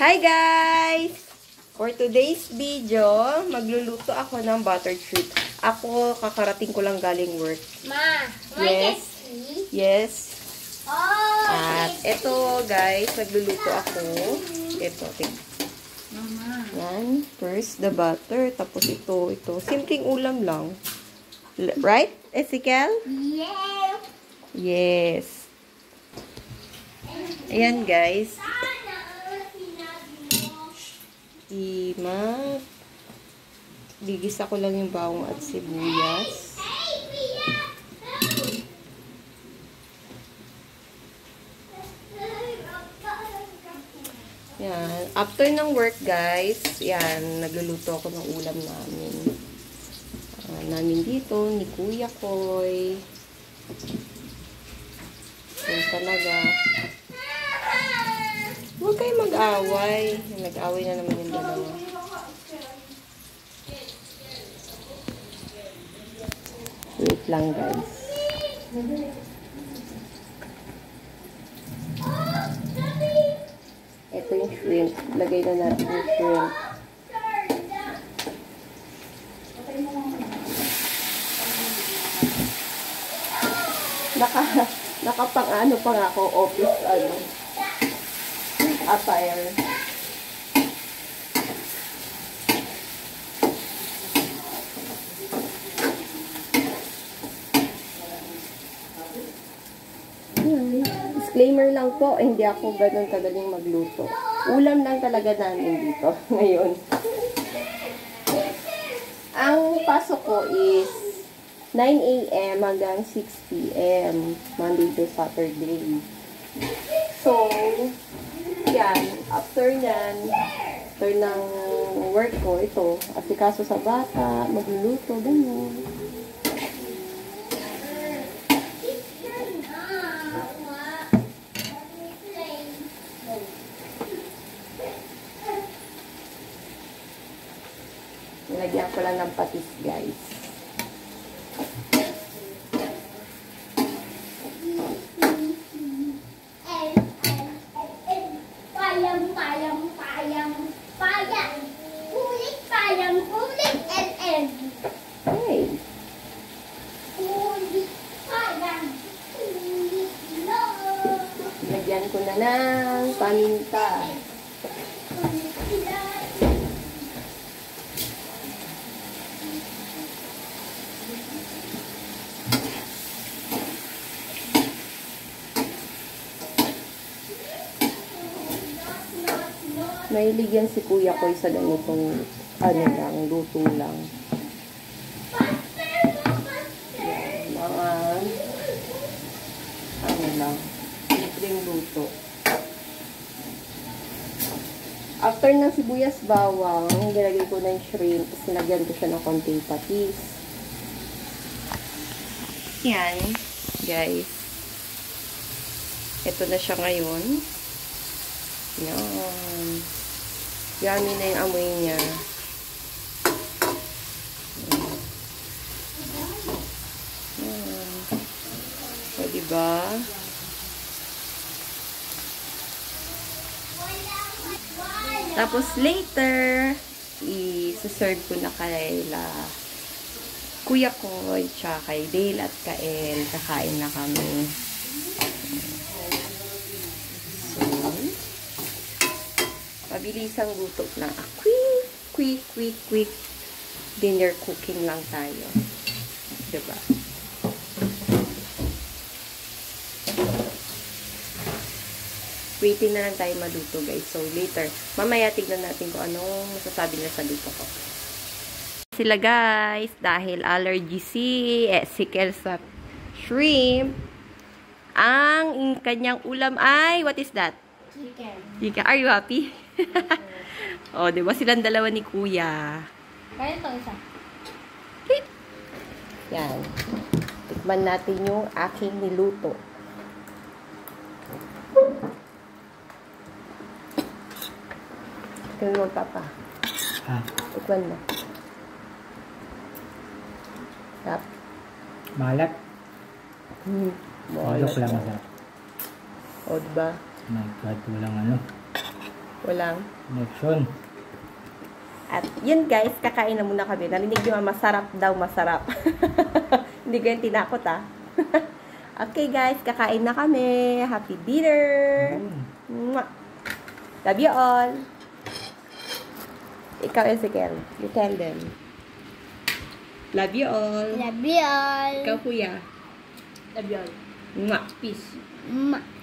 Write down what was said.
Hi guys! For today's video, magluluto ako ng buttered shrimp. Ako, kakarating ko lang galing work. Ma, Yes. Yes. Oh, At ito guys, magluluto ako. Ito, Mama. yan. First, the butter. Tapos ito. Simpleng ulam lang. Right, Ezekiel? Yeah. Yes. Ayan guys. Gigisa ko lang yung bawang at sibuyas. Yan. After ng work, guys, yan, nagluluto ako ng ulam namin. Namin dito, ni Kuya Koy. Yan talaga. Huwag kayo mag-away. Nag-away na naman yung dalawa. Wait lang, guys. Ito yung shrimp. Lagay na natin yung shrimp. Nakapang-ano pa nga ako, office, attire. Disclaimer lang po, hindi ako ganun kadaling magluto. Ulam lang talaga namin dito ngayon. Ang pasok ko is 9 a.m. hanggang 6 p.m. Monday to Saturday. So, yan. After ng work ko, ito, asikaso sa bata, magluluto, ganyan. Nilagyan ko lang ng patis, guys. Hey. Lagyan ko na ng paminta. Mahilig yan si Kuya Koy sa ganitong luto lang. Yan, mga simpleng luto. After ng sibuyas bawang, nilagay ko na yung shrimp, tapos nilagyan ko siya ng konting patis. Yan, guys. Ito na siya ngayon. Yan. Yummy na yung amoy niya. Yan. O, diba? Tapos later, i-serve ko na kay Kuya Koy, tsaka kay Dale at Kael. Kakain na kami. Mabilisang luto lang. Quick dinner cooking lang tayo. Diba? Waiting na lang tayo maluto, guys. So, later, mamaya tignan natin kung anong masasabi na sa luto ko. Sila, guys, dahil allergy si Ezekiel sa shrimp, ang kanyang ulam ay, what is that? Chicken. Are you happy? O, diba silang dalawa ni Kuya? Kaya ito isa. Yan. Tikman natin yung aking niluto. Tikman mo, Papa. Tikman mo. Tap. Malat. Malat. Joke lang masarap. O, diba? My God, walang ano. Walang. Connection. At yun guys, kakain na muna kami. Narinig nyo, masarap daw, masarap. Hindi ko yung tinakot Okay guys, kakain na kami. Happy dinner. Mwah. Love you all. Ikaw, Ezekiel. You tell them. Love you all. Love you all. Ikaw, kuya. Love you all. Mwah. Peace. Mwah.